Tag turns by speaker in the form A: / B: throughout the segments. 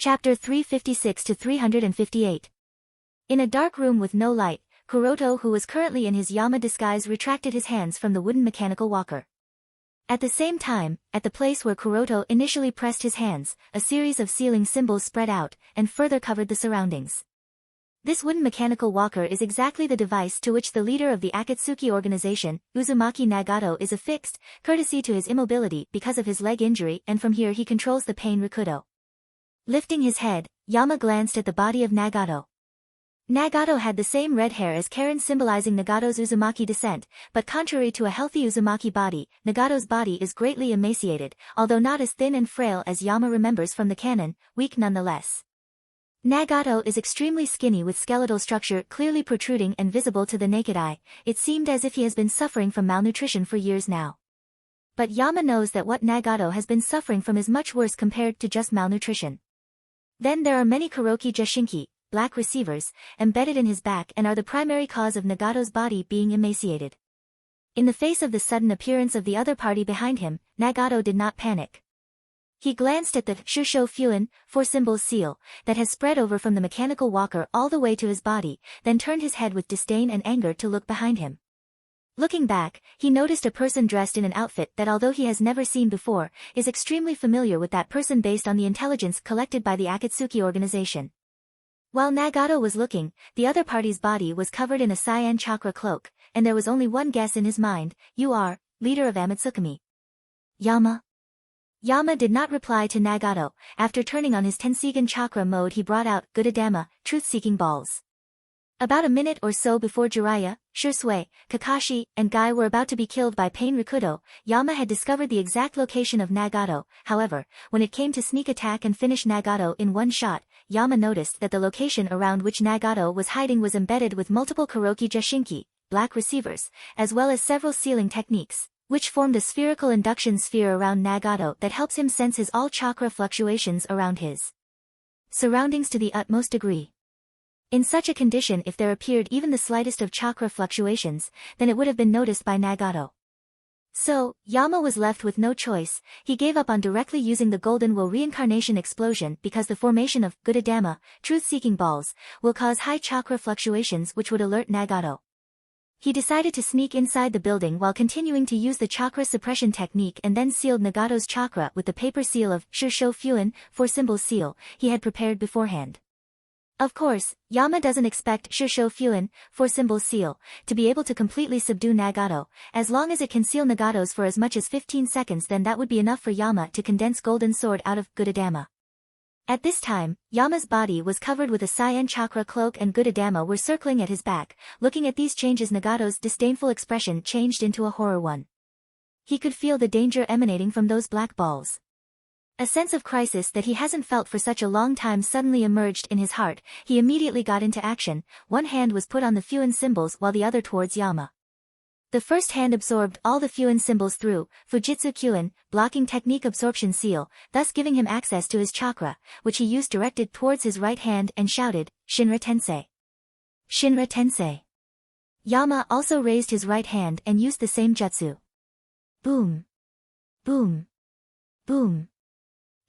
A: Chapter 356 to 358. In a dark room with no light, Kuroto, who was currently in his Yama disguise, retracted his hands from the wooden mechanical walker. At the same time, at the place where Kuroto initially pressed his hands, a series of sealing symbols spread out, and further covered the surroundings. This wooden mechanical walker is exactly the device to which the leader of the Akatsuki organization, Uzumaki Nagato, is affixed, courtesy to his immobility because of his leg injury, and from here he controls the pain Rikudo. Lifting his head, Yama glanced at the body of Nagato. Nagato had the same red hair as Karen, symbolizing Nagato's Uzumaki descent, but contrary to a healthy Uzumaki body, Nagato's body is greatly emaciated, although not as thin and frail as Yama remembers from the canon, weak nonetheless. Nagato is extremely skinny with skeletal structure clearly protruding and visible to the naked eye. It seemed as if he has been suffering from malnutrition for years now. But Yama knows that what Nagato has been suffering from is much worse compared to just malnutrition. Then there are many Kuroki Jashinki, black receivers, embedded in his back and are the primary cause of Nagato's body being emaciated. In the face of the sudden appearance of the other party behind him, Nagato did not panic. He glanced at the Shusho Fuin, 4 symbols seal, that has spread over from the mechanical walker all the way to his body, then turned his head with disdain and anger to look behind him. Looking back, he noticed a person dressed in an outfit that, although he has never seen before, is extremely familiar with that person based on the intelligence collected by the Akatsuki organization. While Nagato was looking, the other party's body was covered in a cyan chakra cloak, and there was only one guess in his mind: you are, leader of Amatsukami. Yama? Yama did not reply to Nagato. After turning on his Tenseigan chakra mode, he brought out Gudadama, truth-seeking balls. About a minute or so before Jiraiya, Shursui, Kakashi, and Guy were about to be killed by Pain Rikudo, Yama had discovered the exact location of Nagato. However, when it came to sneak attack and finish Nagato in one shot, Yama noticed that the location around which Nagato was hiding was embedded with multiple Kuroki Jashinki, black receivers, as well as several sealing techniques, which formed a spherical induction sphere around Nagato that helps him sense his all chakra fluctuations around his surroundings to the utmost degree. In such a condition, if there appeared even the slightest of chakra fluctuations, then it would have been noticed by Nagato. So, Yama was left with no choice. He gave up on directly using the Golden Will reincarnation explosion because the formation of Gudadama, truth-seeking balls, will cause high chakra fluctuations which would alert Nagato. He decided to sneak inside the building while continuing to use the chakra suppression technique, and then sealed Nagato's chakra with the paper seal of Shusho Fuin, 4 symbol seal, he had prepared beforehand. Of course, Yama doesn't expect Shusho Fuin, 4 symbol seal, to be able to completely subdue Nagato. As long as it can seal Nagato's for as much as 15 seconds, then that would be enough for Yama to condense Golden Sword out of Gudadama. At this time, Yama's body was covered with a cyan chakra cloak and Gudadama were circling at his back. Looking at these changes, Nagato's disdainful expression changed into a horror one. He could feel the danger emanating from those black balls. A sense of crisis that he hasn't felt for such a long time suddenly emerged in his heart. He immediately got into action. One hand was put on the Fuin symbols while the other towards Yama. The first hand absorbed all the Fuin symbols through Fujitsu Kyuin, blocking technique absorption seal, thus giving him access to his chakra, which he used directed towards his right hand, and shouted, Shinra Tensei. Shinra Tensei. Yama also raised his right hand and used the same jutsu. Boom. Boom. Boom.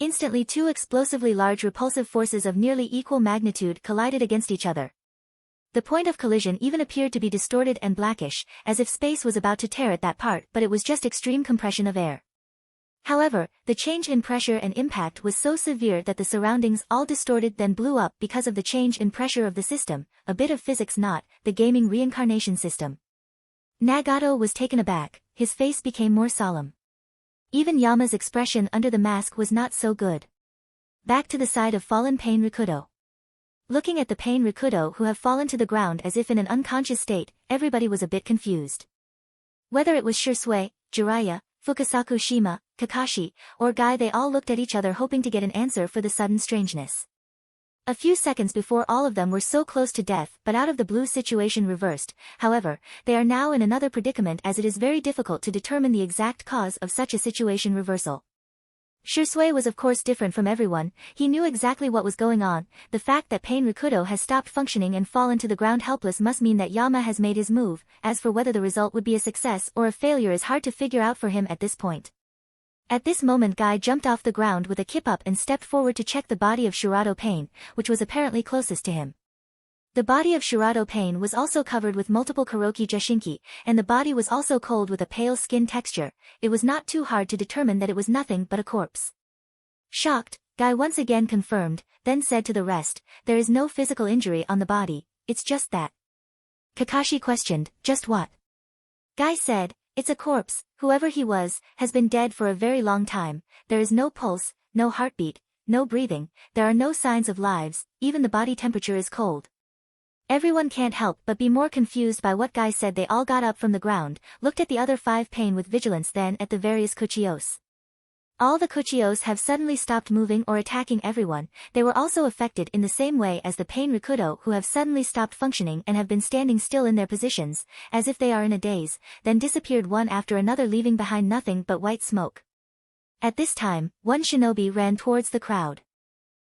A: Instantly, 2 explosively large repulsive forces of nearly equal magnitude collided against each other. The point of collision even appeared to be distorted and blackish, as if space was about to tear at that part, but it was just extreme compression of air. However, the change in pressure and impact was so severe that the surroundings all distorted then blew up because of the change in pressure of the system, a bit of physics, not the gaming reincarnation system. Nagato was taken aback, his face became more solemn. Even Yama's expression under the mask was not so good. Back to the side of fallen Pain Rikudo. Looking at the Pain Rikudo who have fallen to the ground as if in an unconscious state, everybody was a bit confused. Whether it was Shursui, Jiraiya, Fukasaku Shima, Kakashi, or Guy, they all looked at each other hoping to get an answer for the sudden strangeness. A few seconds before, all of them were so close to death, but out of the blue situation reversed. However, they are now in another predicament, as it is very difficult to determine the exact cause of such a situation reversal. Shursui was of course different from everyone. He knew exactly what was going on. The fact that Pain Rikudo has stopped functioning and fallen to the ground helpless must mean that Yama has made his move. As for whether the result would be a success or a failure is hard to figure out for him at this point. At this moment Guy jumped off the ground with a kip up and stepped forward to check the body of Shirato Pain, which was apparently closest to him. The body of Shirato Pain was also covered with multiple Kuroki Jushinki, and the body was also cold with a pale skin texture. It was not too hard to determine that it was nothing but a corpse. Shocked, Guy once again confirmed, then said to the rest, "There is no physical injury on the body, it's just that." Kakashi questioned, "Just what?" Guy said, "It's a corpse, whoever he was, has been dead for a very long time, there is no pulse, no heartbeat, no breathing, there are no signs of lives, even the body temperature is cold." Everyone can't help but be more confused by what Guy said. They all got up from the ground, looked at the other 5 Pain with vigilance, then at the various Kuchiyos. All the Kuchiyos have suddenly stopped moving or attacking everyone. They were also affected in the same way as the Pain Rikudo, who have suddenly stopped functioning and have been standing still in their positions, as if they are in a daze, then disappeared one after another, leaving behind nothing but white smoke. At this time, one shinobi ran towards the crowd.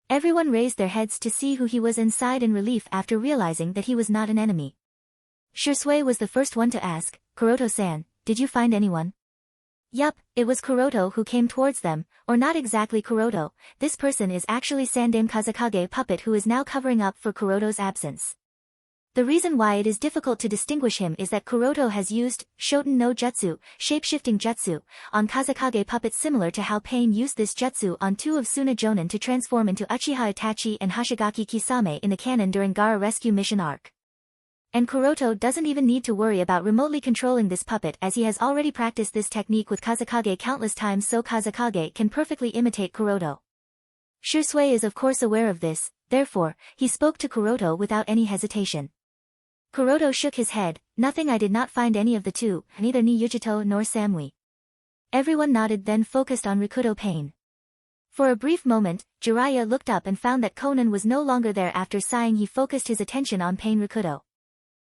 A: Everyone raised their heads to see who he was and sighed in relief after realizing that he was not an enemy. Shisui was the first one to ask, "Kuroto-san, did you find anyone?" Yup, it was Kuroto who came towards them, or not exactly Kuroto, this person is actually Sandame Kazekage puppet who is now covering up for Kuroto's absence. The reason why it is difficult to distinguish him is that Kuroto has used Shoten no Jutsu, shape-shifting jutsu, on Kazekage puppet, similar to how Pain used this jutsu on 2 of Suna Jonin to transform into Uchiha Itachi and Hashigaki Kisame in the canon during Gaara rescue mission arc. And Kuroto doesn't even need to worry about remotely controlling this puppet, as he has already practiced this technique with Kazekage countless times, so Kazekage can perfectly imitate Kuroto. Shisui is of course aware of this, therefore, he spoke to Kuroto without any hesitation. Kuroto shook his head, "Nothing, I did not find any of the 2, neither ni Yujito nor Samui." Everyone nodded, then focused on Rikudo Pain. For a brief moment, Jiraiya looked up and found that Konan was no longer there. After sighing, he focused his attention on Pain Rikudo.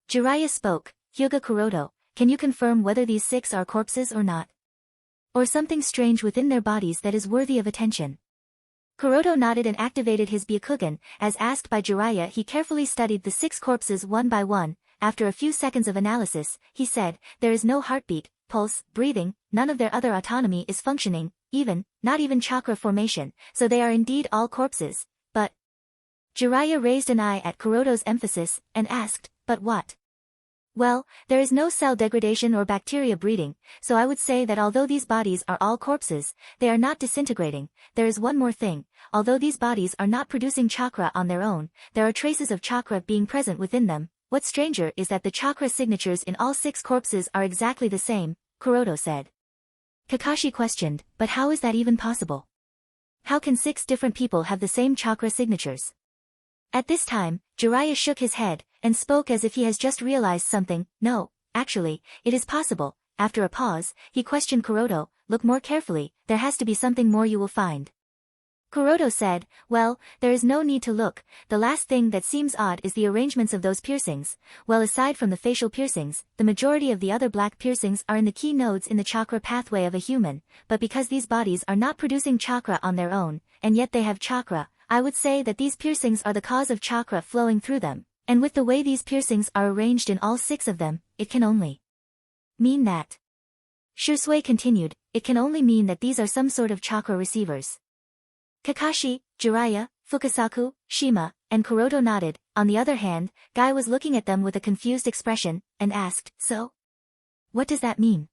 A: Jiraiya spoke, "Hyuga Kuroto, can you confirm whether these 6 are corpses or not? Or something strange within their bodies that is worthy of attention?" Kuroto nodded and activated his Byakugan. As asked by Jiraiya, he carefully studied the 6 corpses one by one. After a few seconds of analysis, he said, "There is no heartbeat, pulse, breathing, none of their other autonomy is functioning, not even chakra formation, so they are indeed all corpses, but..." Jiraiya raised an eye at Kuroto's emphasis, and asked, "But what?" "Well, there is no cell degradation or bacteria breeding, so I would say that although these bodies are all corpses, they are not disintegrating. There is one more thing, although these bodies are not producing chakra on their own, there are traces of chakra being present within them. What's stranger is that the chakra signatures in all 6 corpses are exactly the same," Kuroto said. Kakashi questioned, "But how is that even possible? How can 6 different people have the same chakra signatures?" At this time, Jiraiya shook his head, and spoke as if he has just realized something. "No, actually, it is possible." After a pause, he questioned Kuroto, "Look more carefully, there has to be something more you will find." Kuroto said, "Well, there is no need to look, the last thing that seems odd is the arrangements of those piercings. Well, aside from the facial piercings, the majority of the other black piercings are in the key nodes in the chakra pathway of a human, but because these bodies are not producing chakra on their own, and yet they have chakra, I would say that these piercings are the cause of chakra flowing through them, and with the way these piercings are arranged in all 6 of them, it can only mean that." Shisui continued, "It can only mean that these are some sort of chakra receivers." Kakashi, Jiraiya, Fukasaku, Shima, and Kuroto nodded. On the other hand, Guy was looking at them with a confused expression, and asked, "So? What does that mean?"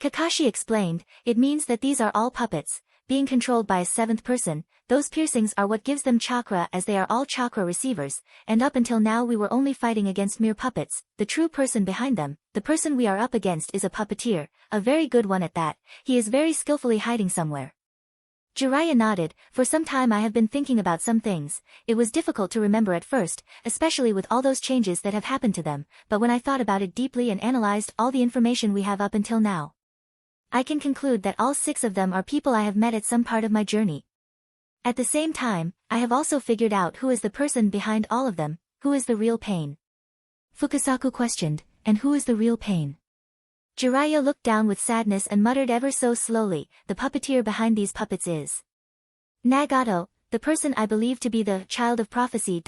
A: Kakashi explained, "It means that these are all puppets, being controlled by a 7th person. Those piercings are what gives them chakra, as they are all chakra receivers, and up until now we were only fighting against mere puppets. The true person behind them, the person we are up against, is a puppeteer, a very good one at that. He is very skillfully hiding somewhere." Jiraiya nodded. "For some time I have been thinking about some things. It was difficult to remember at first, especially with all those changes that have happened to them, but when I thought about it deeply and analyzed all the information we have up until now, I can conclude that all 6 of them are people I have met at some part of my journey. At the same time, I have also figured out who is the person behind all of them, who is the real Pain." Fukasaku questioned, "And who is the real Pain?" Jiraiya looked down with sadness and muttered ever so slowly, "The puppeteer behind these puppets is Nagato, the person I believe to be the child of prophecy.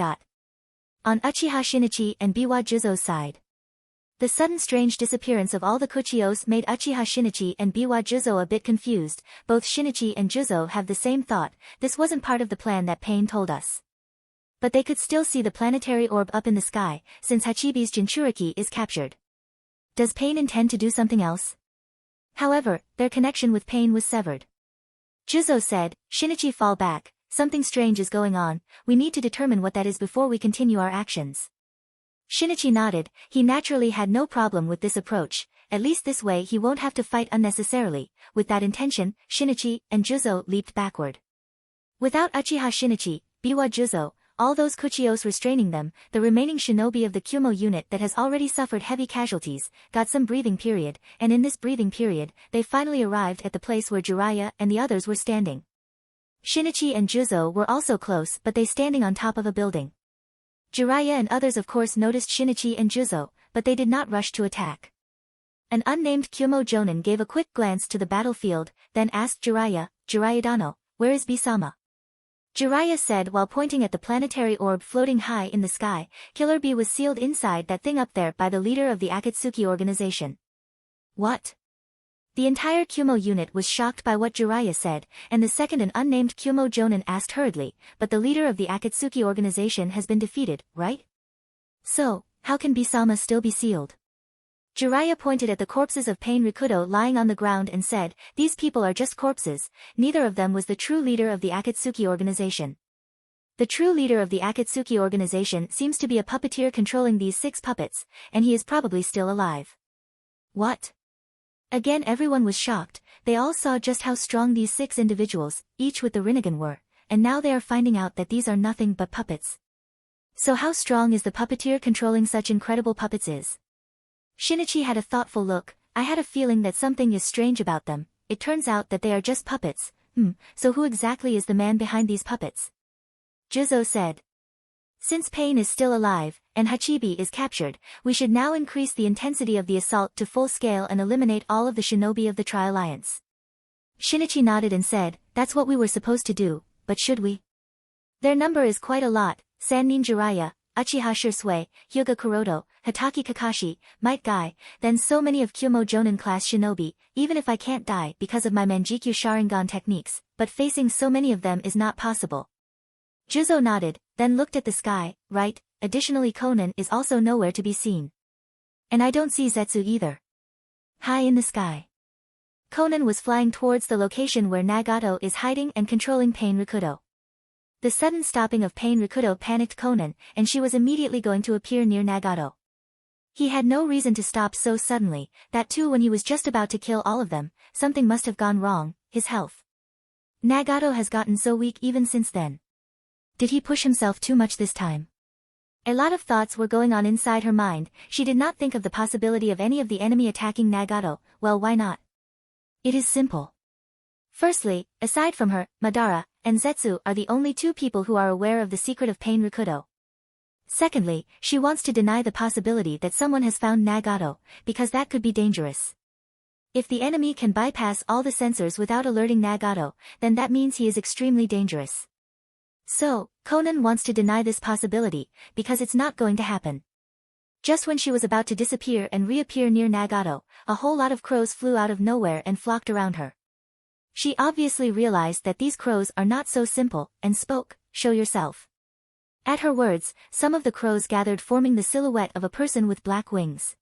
A: On Uchiha Shinichi and Biwa Juzo's side." The sudden strange disappearance of all the Kuchiyos made Uchiha Shinichi and Biwa Juzo a bit confused. Both Shinichi and Juzo have the same thought, this wasn't part of the plan that Pain told us. But they could still see the planetary orb up in the sky, since Hachibi's Jinchuriki is captured. Does Pain intend to do something else? However, their connection with Pain was severed. Juzo said, Shinichi, fall back, something strange is going on, we need to determine what that is before we continue our actions. Shinichi nodded, he naturally had no problem with this approach, at least this way he won't have to fight unnecessarily. With that intention, Shinichi and Juzo leaped backward. Without Uchiha Shinichi, Biwa Juzo, all those Kuchiyos restraining them, the remaining shinobi of the Kumo unit that has already suffered heavy casualties, got some breathing period, and in this breathing period, they finally arrived at the place where Jiraiya and the others were standing. Shinichi and Juzo were also close, but they standing on top of a building. Jiraiya and others of course noticed Shinichi and Juzo, but they did not rush to attack. An unnamed Kumo Jonin gave a quick glance to the battlefield, then asked Jiraiya, Jiraiya-dano, where is Bisama? Jiraiya said while pointing at the planetary orb floating high in the sky, Killer Bee was sealed inside that thing up there by the leader of the Akatsuki organization. What? The entire Kumo unit was shocked by what Jiraiya said, and the second an unnamed Kumo Jonin asked hurriedly, but the leader of the Akatsuki organization has been defeated, right? So, how can Bisama still be sealed? Jiraiya pointed at the corpses of Pain Rikudo lying on the ground and said, these people are just corpses, neither of them was the true leader of the Akatsuki organization. The true leader of the Akatsuki organization seems to be a puppeteer controlling these 6 puppets, and he is probably still alive. What? Again everyone was shocked, they all saw just how strong these 6 individuals, each with the Rinnegan were, and now they are finding out that these are nothing but puppets. So how strong is the puppeteer controlling such incredible puppets is? Shinichi had a thoughtful look, I had a feeling that something is strange about them, it turns out that they are just puppets, so who exactly is the man behind these puppets? Juzo said. Since Pain is still alive, and Hachibi is captured, we should now increase the intensity of the assault to full scale and eliminate all of the shinobi of the Tri-Alliance. Shinichi nodded and said, that's what we were supposed to do, but should we? Their number is quite a lot, Sannin Jiraiya, Uchiha Shursui, Hyuga Kuroto, Hitaki Kakashi, Might Guy, then so many of Kumo Jonin class shinobi, even if I can't die because of my Manjikyu Sharingan techniques, but facing so many of them is not possible. Juzo nodded, then looked at the sky, right, additionally Konan is also nowhere to be seen. And I don't see Zetsu either. High in the sky. Konan was flying towards the location where Nagato is hiding and controlling Pain Rikudo. The sudden stopping of Pain Rikudo panicked Konan, and she was immediately going to appear near Nagato. He had no reason to stop so suddenly, that too when he was just about to kill all of them, something must have gone wrong, his health. Nagato has gotten so weak even since then. Did he push himself too much this time? A lot of thoughts were going on inside her mind, she did not think of the possibility of any of the enemy attacking Nagato, well why not? It is simple. Firstly, aside from her, Madara, and Zetsu are the only 2 people who are aware of the secret of Pain Rikudo. Secondly, she wants to deny the possibility that someone has found Nagato, because that could be dangerous. If the enemy can bypass all the sensors without alerting Nagato, then that means he is extremely dangerous. So, Konan wants to deny this possibility, because it's not going to happen. Just when she was about to disappear and reappear near Nagato, a whole lot of crows flew out of nowhere and flocked around her. She obviously realized that these crows are not so simple, and spoke, show yourself. At her words, some of the crows gathered forming the silhouette of a person with black wings.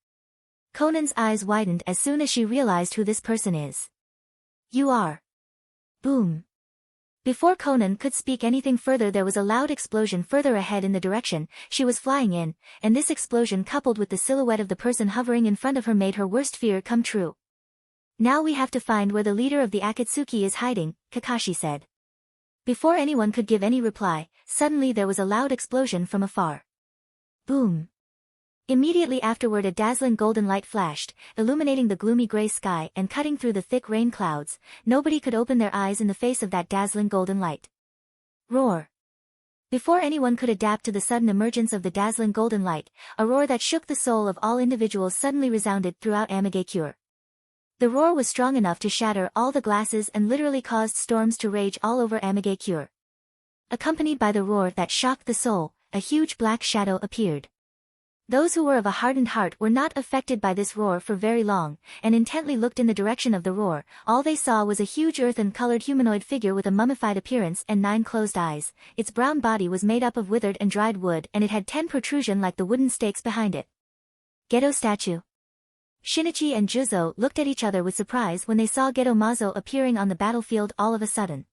A: Konan's eyes widened as soon as she realized who this person is. You are. Boom. Before Konan could speak anything further there was a loud explosion further ahead in the direction she was flying in, and this explosion coupled with the silhouette of the person hovering in front of her made her worst fear come true. Now we have to find where the leader of the Akatsuki is hiding, Kakashi said. Before anyone could give any reply, suddenly there was a loud explosion from afar. Boom. Immediately afterward a dazzling golden light flashed, illuminating the gloomy gray sky and cutting through the thick rain clouds. Nobody could open their eyes in the face of that dazzling golden light. Roar. Before anyone could adapt to the sudden emergence of the dazzling golden light, a roar that shook the soul of all individuals suddenly resounded throughout Amagakure. The roar was strong enough to shatter all the glasses and literally caused storms to rage all over Amagakure. Accompanied by the roar that shocked the soul, a huge black shadow appeared. Those who were of a hardened heart were not affected by this roar for very long, and intently looked in the direction of the roar. All they saw was a huge earthen-colored humanoid figure with a mummified appearance and 9 closed eyes. Its brown body was made up of withered and dried wood, and it had 10 protrusion like the wooden stakes behind it. Geto statue. Shinichi and Juzo looked at each other with surprise when they saw Geto Mazo appearing on the battlefield all of a sudden.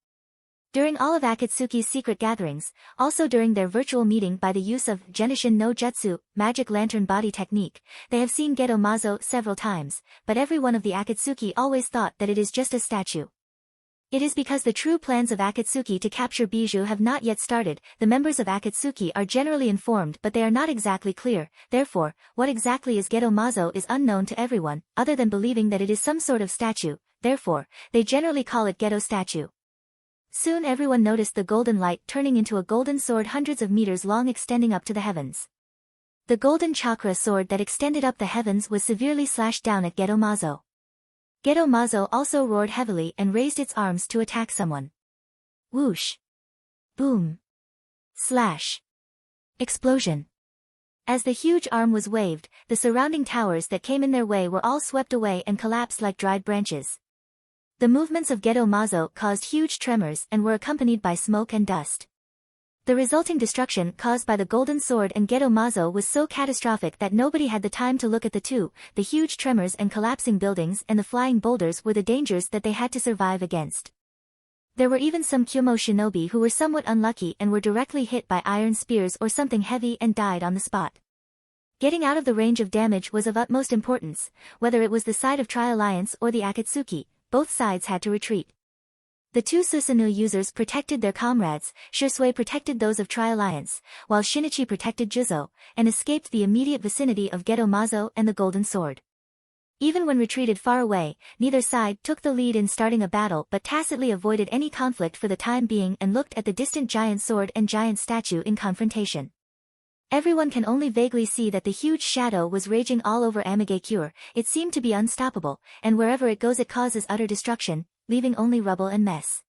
A: During all of Akatsuki's secret gatherings, also during their virtual meeting by the use of Genishin no Jutsu, magic lantern body technique, they have seen Geto Mazo several times, but every one of the Akatsuki always thought that it is just a statue. It is because the true plans of Akatsuki to capture Bijou have not yet started. The members of Akatsuki are generally informed but they are not exactly clear, therefore, what exactly is Geto Mazo is unknown to everyone, other than believing that it is some sort of statue, therefore, they generally call it Geto statue. Soon everyone noticed the golden light turning into a golden sword hundreds of meters long extending up to the heavens. The golden chakra sword that extended up the heavens was severely slashed down at Geto Mazo. Geto Mazo also roared heavily and raised its arms to attack someone. Whoosh! Boom! Slash! Explosion! As the huge arm was waved, the surrounding towers that came in their way were all swept away and collapsed like dried branches. The movements of Geto Mazo caused huge tremors and were accompanied by smoke and dust. The resulting destruction caused by the golden sword and Geto Mazo was so catastrophic that nobody had the time to look at the two. The huge tremors and collapsing buildings and the flying boulders were the dangers that they had to survive against. There were even some Kyomo shinobi who were somewhat unlucky and were directly hit by iron spears or something heavy and died on the spot. Getting out of the range of damage was of utmost importance, whether it was the side of Tri-Alliance or the Akatsuki. Both sides had to retreat. The two Susanoo users protected their comrades, Shisui protected those of Tri-Alliance, while Shinichi protected Juzo, and escaped the immediate vicinity of Geto Mazo and the Golden Sword. Even when retreated far away, neither side took the lead in starting a battle but tacitly avoided any conflict for the time being and looked at the distant giant sword and giant statue in confrontation. Everyone can only vaguely see that the huge shadow was raging all over Amigakure. It seemed to be unstoppable, and wherever it goes it causes utter destruction, leaving only rubble and mess.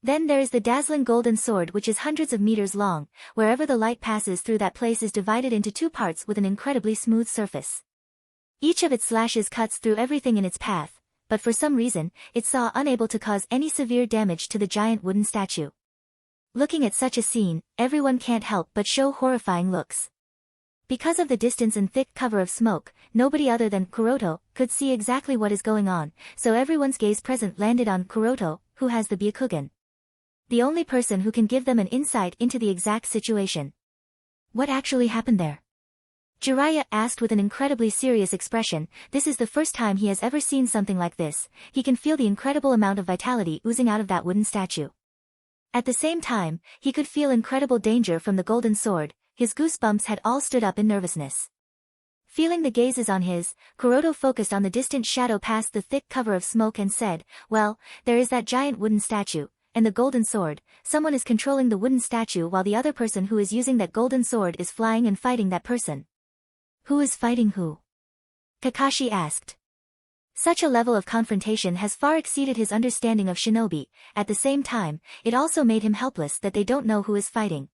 A: Then there is the dazzling golden sword which is hundreds of meters long. Wherever the light passes through that place is divided into 2 parts with an incredibly smooth surface. Each of its slashes cuts through everything in its path, but for some reason, it saw unable to cause any severe damage to the giant wooden statue. Looking at such a scene, everyone can't help but show horrifying looks. Because of the distance and thick cover of smoke, nobody other than Kuroto could see exactly what is going on, so everyone's gaze present landed on Kuroto, who has the Byakugan. The only person who can give them an insight into the exact situation. What actually happened there? Jiraiya asked with an incredibly serious expression. This is the first time he has ever seen something like this. He can feel the incredible amount of vitality oozing out of that wooden statue. At the same time, he could feel incredible danger from the golden sword. His goosebumps had all stood up in nervousness. Feeling the gazes on his, Kuroto focused on the distant shadow past the thick cover of smoke and said, well, there is that giant wooden statue, and the golden sword. Someone is controlling the wooden statue while the other person who is using that golden sword is flying and fighting that person. Who is fighting who? Kakashi asked. Such a level of confrontation has far exceeded his understanding of shinobi. At the same time, it also made him helpless that they don't know who is fighting.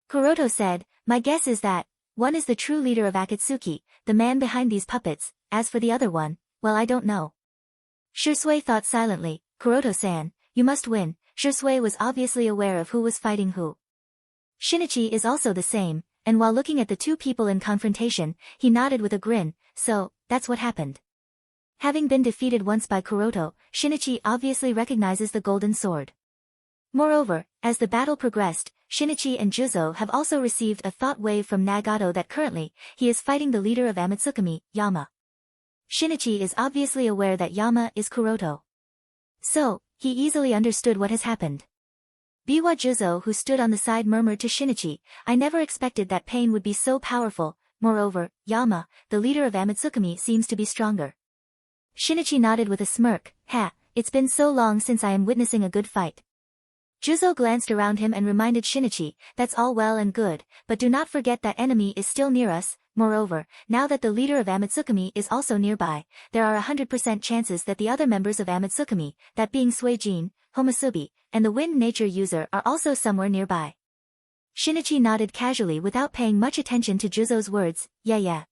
A: Kuroto said, my guess is that, one is the true leader of Akatsuki, the man behind these puppets, as for the other one, well I don't know. Shisui thought silently, Kuroto-san, you must win. Shisui was obviously aware of who was fighting who. Shinichi is also the same, and while looking at the two people in confrontation, he nodded with a grin, so, that's what happened. Having been defeated once by Kuroto, Shinichi obviously recognizes the golden sword. Moreover, as the battle progressed, Shinichi and Juzo have also received a thought wave from Nagato that currently, he is fighting the leader of Amatsukami, Yama. Shinichi is obviously aware that Yama is Kuroto. So, he easily understood what has happened. Biwa Juzo who stood on the side murmured to Shinichi, I never expected that pain would be so powerful. Moreover, Yama, the leader of Amatsukami seems to be stronger. Shinichi nodded with a smirk, it's been so long since I am witnessing a good fight. Juzo glanced around him and reminded Shinichi, that's all well and good, but do not forget that enemy is still near us. Moreover, now that the leader of Amatsukami is also nearby, there are 100% chances that the other members of Amatsukami, that being Suijin, Homasubi, and the wind nature user are also somewhere nearby. Shinichi nodded casually without paying much attention to Juzo's words, yeah.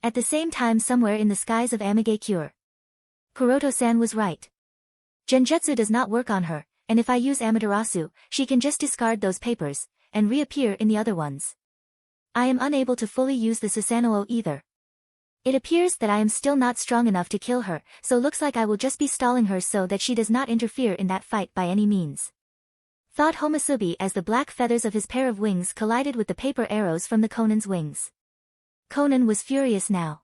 A: At the same time, somewhere in the skies of Amigakure, Kuroto-san was right. Genjutsu does not work on her, and if I use Amaterasu, she can just discard those papers, and reappear in the other ones. I am unable to fully use the Susanoo either. It appears that I am still not strong enough to kill her, so looks like I will just be stalling her so that she does not interfere in that fight by any means. Thought Homusubi as the black feathers of his pair of wings collided with the paper arrows from the Konan's wings. Konan was furious now.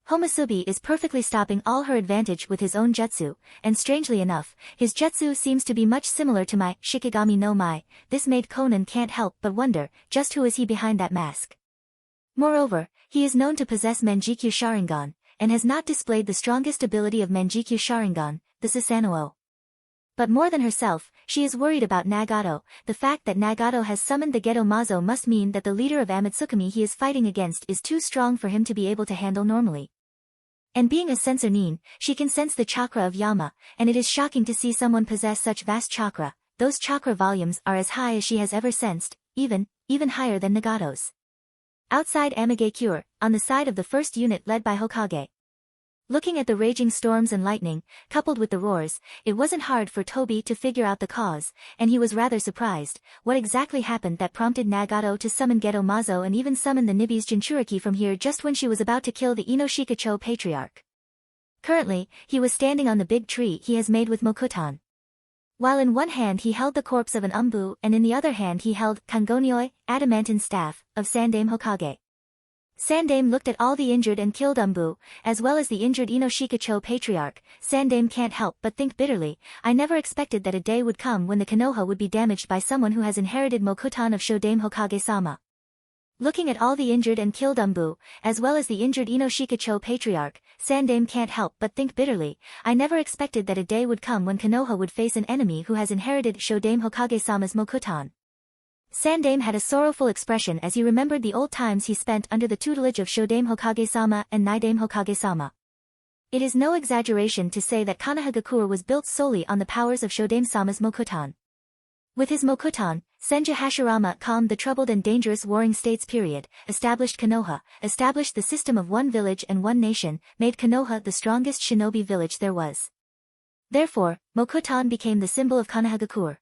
A: Homusubi is perfectly stopping all her advantage with his own jutsu, and strangely enough, his jutsu seems to be much similar to my Shikigami no Mai. This made Konan can't help but wonder, just who is he behind that mask? Moreover, he is known to possess Menjikyu Sharingan, and has not displayed the strongest ability of Menjikyu Sharingan, the Susanoo. But more than herself, she is worried about Nagato. The fact that Nagato has summoned the Geto Mazo must mean that the leader of Amatsukami he is fighting against is too strong for him to be able to handle normally. And being a sensor nin, she can sense the chakra of Yama, and it is shocking to see someone possess such vast chakra. Those chakra volumes are as high as she has ever sensed, even higher than Nagato's. Outside Amigakure, on the side of the first unit led by Hokage. Looking at the raging storms and lightning, coupled with the roars, it wasn't hard for Toby to figure out the cause, and he was rather surprised. What exactly happened that prompted Nagato to summon Geto Mazo and even summon the Nibi's Jinchuriki from here just when she was about to kill the Inoshikacho patriarch? Currently, he was standing on the big tree he has made with Mokutan. While in one hand he held the corpse of an Umbu and in the other hand he held Kangonioi, adamantine staff, of Sandame Hokage. Sandame looked at all the injured and killed Umbu, as well as the injured Inoshikacho patriarch. Sandame can't help but think bitterly, I never expected that a day would come when the Konoha would be damaged by someone who has inherited Mokutan of Shodame Hokage-sama. Looking at all the injured and killed Umbu, as well as the injured Inoshikacho patriarch, Sandame can't help but think bitterly, I never expected that a day would come when Konoha would face an enemy who has inherited Shodame Hokage-sama's Mokutan. Sandame had a sorrowful expression as he remembered the old times he spent under the tutelage of Shodame Hokage-sama and Naidame Hokage-sama. It is no exaggeration to say that Konohagakure was built solely on the powers of Shodame-sama's Mokutan. With his Mokutan, Senju Hashirama calmed the troubled and dangerous warring states period, established Konoha, established the system of one village and one nation, made Konoha the strongest shinobi village there was. Therefore, Mokutan became the symbol of Konohagakure.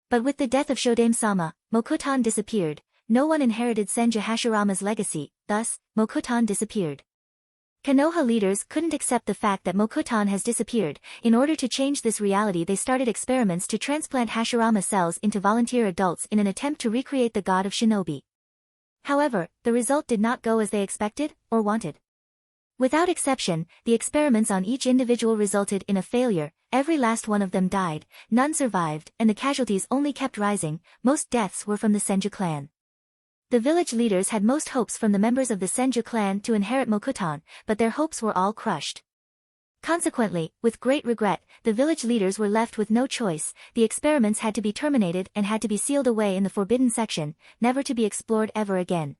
A: But with the death of Shodame-sama, Mokutan disappeared. No one inherited Senju Hashirama's legacy, thus, Mokutan disappeared. Konoha leaders couldn't accept the fact that Mokutan has disappeared. In order to change this reality, they started experiments to transplant Hashirama cells into volunteer adults in an attempt to recreate the god of shinobi. However, the result did not go as they expected, or wanted. Without exception, the experiments on each individual resulted in a failure. Every last one of them died, none survived, and the casualties only kept rising. Most deaths were from the Senju clan. The village leaders had most hopes from the members of the Senju clan to inherit Mokutan, but their hopes were all crushed. Consequently, with great regret, the village leaders were left with no choice. The experiments had to be terminated and had to be sealed away in the forbidden section, never to be explored ever again.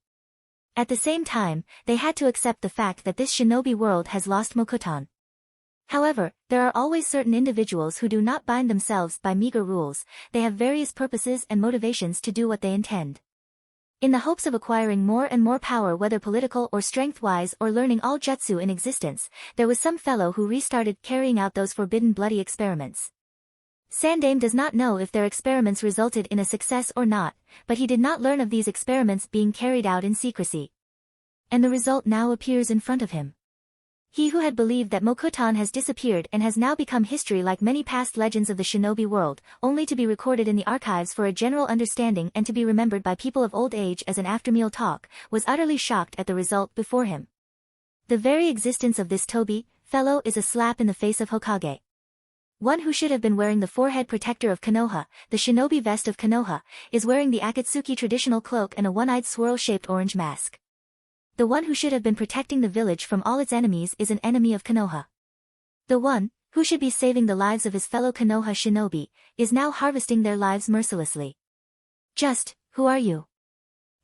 A: At the same time, they had to accept the fact that this shinobi world has lost Mokutan. However, there are always certain individuals who do not bind themselves by meager rules. They have various purposes and motivations to do what they intend. In the hopes of acquiring more and more power, whether political or strength-wise, or learning all jutsu in existence, there was some fellow who restarted carrying out those forbidden bloody experiments. Sandame does not know if their experiments resulted in a success or not, but he did not learn of these experiments being carried out in secrecy. And the result now appears in front of him. He who had believed that Mokutan has disappeared and has now become history like many past legends of the shinobi world, only to be recorded in the archives for a general understanding and to be remembered by people of old age as an after-meal talk, was utterly shocked at the result before him. The very existence of this Tobi fellow is a slap in the face of Hokage. One who should have been wearing the forehead protector of Konoha, the shinobi vest of Konoha, is wearing the Akatsuki traditional cloak and a one-eyed swirl-shaped orange mask. The one who should have been protecting the village from all its enemies is an enemy of Konoha. The one, who should be saving the lives of his fellow Konoha shinobi, is now harvesting their lives mercilessly. Just, who are you?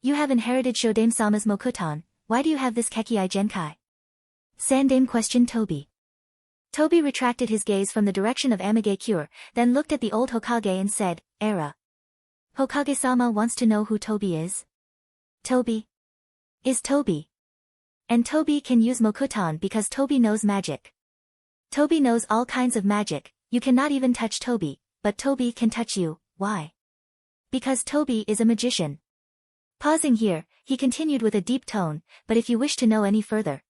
A: You have inherited Shodame-sama's Mokutan, why do you have this Kekii Genkai? Sandame questioned Tobi. Tobi retracted his gaze from the direction of Amigakure, then looked at the old Hokage and said, Era. Hokage-sama wants to know who Tobi is. Tobi is Tobi. And Tobi can use Mokuton because Tobi knows magic. Tobi knows all kinds of magic, you cannot even touch Tobi, but Tobi can touch you, why? Because Tobi is a magician. Pausing here, he continued with a deep tone, but if you wish to know any further,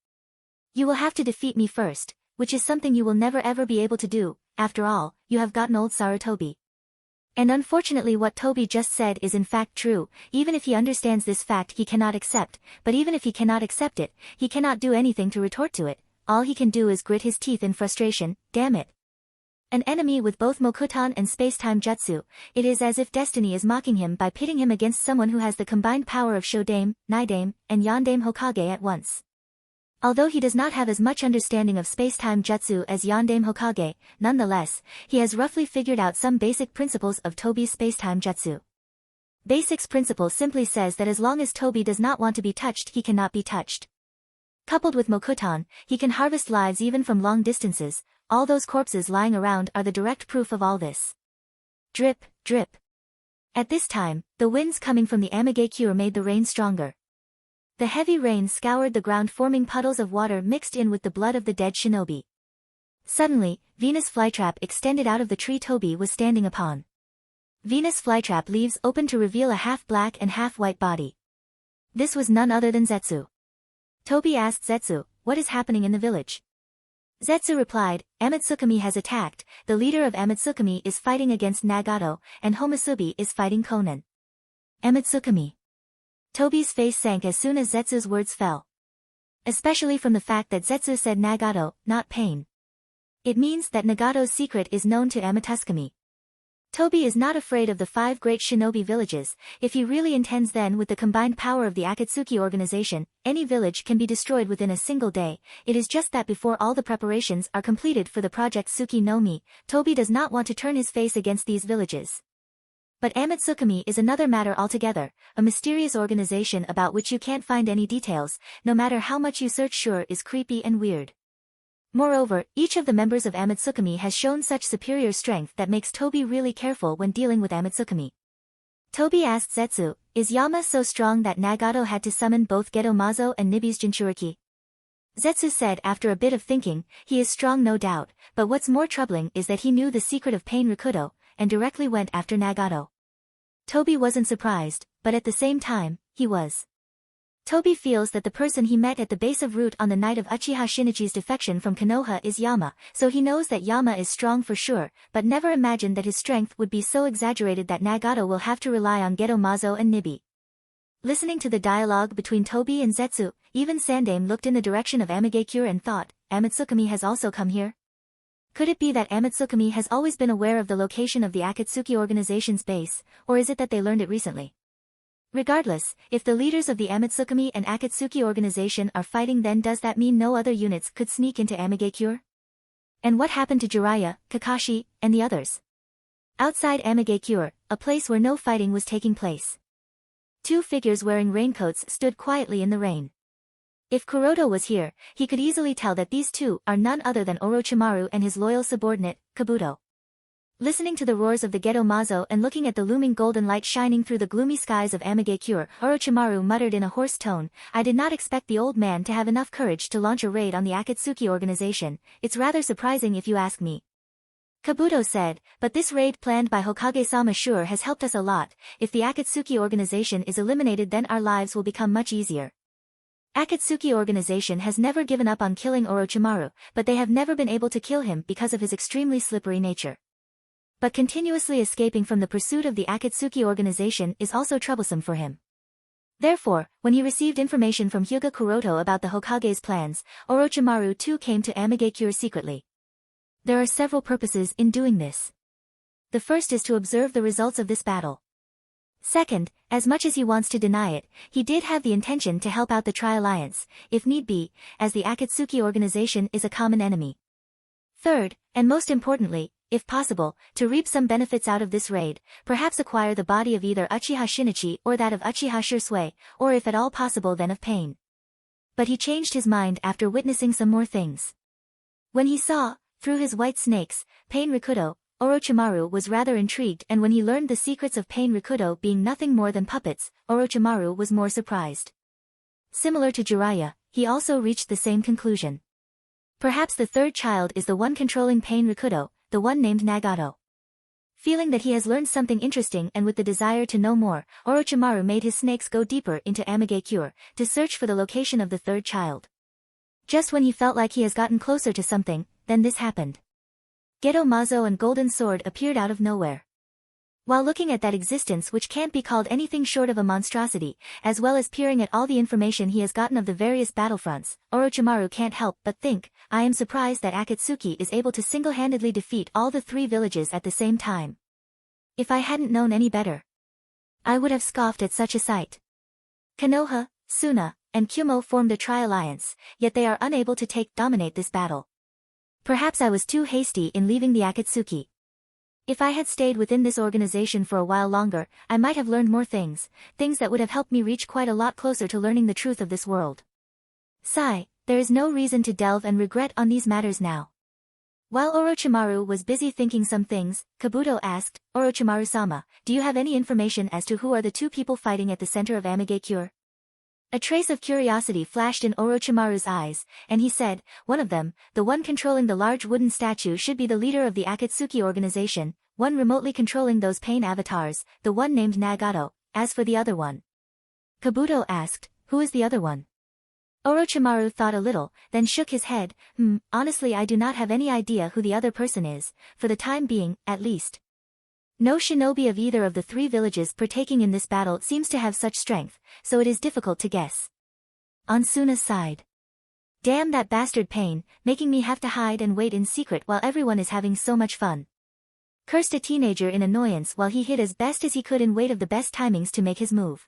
A: you will have to defeat me first, which is something you will never ever be able to do, after all, you have gotten old Sarutobi. And unfortunately what Tobi just said is in fact true, even if he understands this fact he cannot accept, but even if he cannot accept it, he cannot do anything to retort to it, all he can do is grit his teeth in frustration, damn it. An enemy with both Mokuton and space-time jutsu, it is as if destiny is mocking him by pitting him against someone who has the combined power of Shodame, Nidame, and Yondame Hokage at once. Although he does not have as much understanding of space-time jutsu as Yondame Hokage, nonetheless, he has roughly figured out some basic principles of Tobi's space-time jutsu. Basics principle simply says that as long as Tobi does not want to be touched he cannot be touched. Coupled with Mokuton, he can harvest lives even from long distances, all those corpses lying around are the direct proof of all this. Drip, drip. At this time, the winds coming from the Amigakure made the rain stronger. The heavy rain scoured the ground forming puddles of water mixed in with the blood of the dead shinobi. Suddenly, Venus flytrap extended out of the tree Tobi was standing upon. Venus flytrap leaves open to reveal a half-black and half-white body. This was none other than Zetsu. Tobi asked Zetsu, what is happening in the village? Zetsu replied, Amatsukami has attacked, the leader of Amatsukami is fighting against Nagato, and Homusubi is fighting Konan. Amatsukami. Tobi's face sank as soon as Zetsu's words fell. Especially from the fact that Zetsu said Nagato, not pain. It means that Nagato's secret is known to Amatsukami. Tobi is not afraid of the 5 great shinobi villages, if he really intends then with the combined power of the Akatsuki organization, any village can be destroyed within a single day, it is just that before all the preparations are completed for the project Tsuki no Mi, Tobi does not want to turn his face against these villages. But Amatsukami is another matter altogether, a mysterious organization about which you can't find any details, no matter how much you search sure is creepy and weird. Moreover, each of the members of Amatsukami has shown such superior strength that makes Tobi really careful when dealing with Amatsukami. Tobi asked Zetsu, is Yama so strong that Nagato had to summon both Geto Mazo and Nibi's Jinchuriki? Zetsu said after a bit of thinking, he is strong no doubt, but what's more troubling is that he knew the secret of Pain Rikudo, and directly went after Nagato. Tobi wasn't surprised, but at the same time, he was. Tobi feels that the person he met at the base of Route on the night of Uchiha Shinichi's defection from Konoha is Yama, so he knows that Yama is strong for sure, but never imagined that his strength would be so exaggerated that Nagato will have to rely on Geto Mazo and Nibi. Listening to the dialogue between Tobi and Zetsu, even Sandame looked in the direction of Amigakure and thought, Amatsukami has also come here? Could it be that Amatsukami has always been aware of the location of the Akatsuki organization's base, or is it that they learned it recently? Regardless, if the leaders of the Amatsukami and Akatsuki organization are fighting, then does that mean no other units could sneak into Amigakure? And what happened to Jiraiya, Kakashi, and the others? Outside Amigakure, a place where no fighting was taking place. 2 figures wearing raincoats stood quietly in the rain. If Kuroto was here, he could easily tell that these 2 are none other than Orochimaru and his loyal subordinate, Kabuto. Listening to the roars of the Geto Mazo and looking at the looming golden light shining through the gloomy skies of Amigakure, Orochimaru muttered in a hoarse tone, I did not expect the old man to have enough courage to launch a raid on the Akatsuki organization, it's rather surprising if you ask me. Kabuto said, but this raid planned by Hokage-sama sure has helped us a lot, if the Akatsuki organization is eliminated then our lives will become much easier. Akatsuki organization has never given up on killing Orochimaru, but they have never been able to kill him because of his extremely slippery nature. But continuously escaping from the pursuit of the Akatsuki organization is also troublesome for him. Therefore, when he received information from Hyuga Kuroto about the Hokage's plans, Orochimaru too came to Amigakure secretly. There are several purposes in doing this. The first is to observe the results of this battle. Second, as much as he wants to deny it, he did have the intention to help out the Tri-Alliance, if need be, as the Akatsuki organization is a common enemy. Third, and most importantly, if possible, to reap some benefits out of this raid, perhaps acquire the body of either Uchiha Shinichi or that of Uchiha Shisui, or if at all possible then of Pain. But he changed his mind after witnessing some more things. When he saw, through his white snakes, Pain Rikudo, Orochimaru was rather intrigued, and when he learned the secrets of Pain Rikudo being nothing more than puppets, Orochimaru was more surprised. Similar to Jiraiya, he also reached the same conclusion. Perhaps the third child is the one controlling Pain Rikudo, the one named Nagato. Feeling that he has learned something interesting and with the desire to know more, Orochimaru made his snakes go deeper into Amigakure, to search for the location of the third child. Just when he felt like he has gotten closer to something, then this happened. Geto Mazo and Golden Sword appeared out of nowhere. While looking at that existence which can't be called anything short of a monstrosity, as well as peering at all the information he has gotten of the various battlefronts, Orochimaru can't help but think, I am surprised that Akatsuki is able to single-handedly defeat all the 3 villages at the same time. If I hadn't known any better, I would have scoffed at such a sight. Konoha, Suna, and Kyumo formed a tri-alliance, yet they are unable to dominate this battle. Perhaps I was too hasty in leaving the Akatsuki. If I had stayed within this organization for a while longer, I might have learned more things that would have helped me reach quite a lot closer to learning the truth of this world. Sigh, there is no reason to delve and regret on these matters now. While Orochimaru was busy thinking some things, Kabuto asked, Orochimaru-sama, do you have any information as to who are the 2 people fighting at the center of Amigakure? A trace of curiosity flashed in Orochimaru's eyes, and he said, one of them, the one controlling the large wooden statue, should be the leader of the Akatsuki organization, one remotely controlling those pain avatars, the one named Nagato. As for the other one, Kabuto asked, who is the other one? Orochimaru thought a little, then shook his head, honestly I do not have any idea who the other person is, for the time being, at least. No shinobi of either of the 3 villages partaking in this battle seems to have such strength, so it is difficult to guess. On Suna's side. Damn that bastard Pain, making me have to hide and wait in secret while everyone is having so much fun. Cursed a teenager in annoyance while he hid as best as he could in wait of the best timings to make his move.